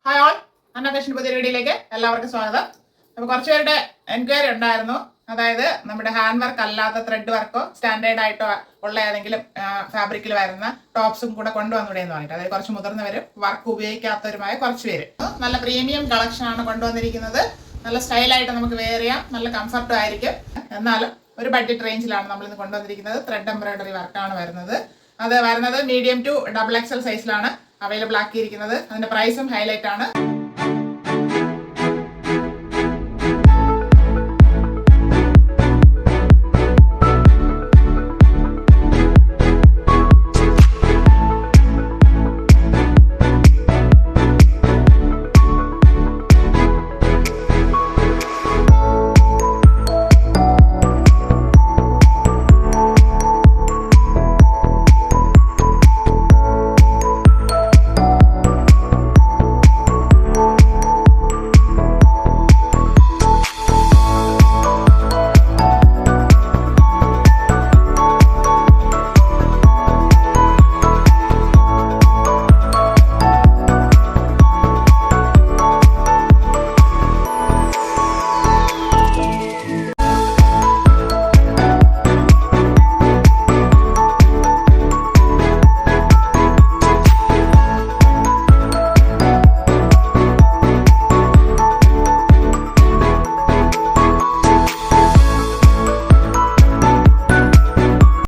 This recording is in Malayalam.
ഹായ് ഓൾ, അന്ന ഫാഷൻ പുതിയ വീഡിയോയിലേക്ക് എല്ലാവർക്കും സ്വാഗതം. അപ്പോൾ കുറച്ച് പേരുടെ എൻക്വയറി ഉണ്ടായിരുന്നു. അതായത് നമ്മുടെ ഹാൻഡ് വർക്ക് അല്ലാത്ത ത്രെഡ് വർക്കോ സ്റ്റാൻഡേർഡ് ആയിട്ടോ ഉള്ള ഏതെങ്കിലും ഫാബ്രിക്കിൽ വരുന്ന ടോപ്സും കൂടെ കൊണ്ടുവന്നൂടെ എന്ന് പറഞ്ഞിട്ട്. അതായത് കുറച്ച് മുതിർന്നവരും വർക്ക് ഉപയോഗിക്കാത്തവരുമായ കുറച്ച് പേര്. നല്ല പ്രീമിയം കളക്ഷൻ ആണ് കൊണ്ടുവന്നിരിക്കുന്നത്. നല്ല സ്റ്റൈലായിട്ട് നമുക്ക് വെയർ ചെയ്യാം, നല്ല കംഫർട്ടും ആയിരിക്കും. എന്നാലും ഒരു ബഡ്ജറ്റ് റേഞ്ചിലാണ് നമ്മൾ ഇന്ന് കൊണ്ടുവന്നിരിക്കുന്നത്. ത്രെഡ് എംബ്രോയിഡറി വർക്കാണ് വരുന്നത്. അത് വരുന്നത് മീഡിയം ടു XXL സൈസിലാണ് അവൈലബിൾ ആക്കിയിരിക്കുന്നത്. അതിന്റെ പ്രൈസും ഹൈലൈറ്റ് ആണ്.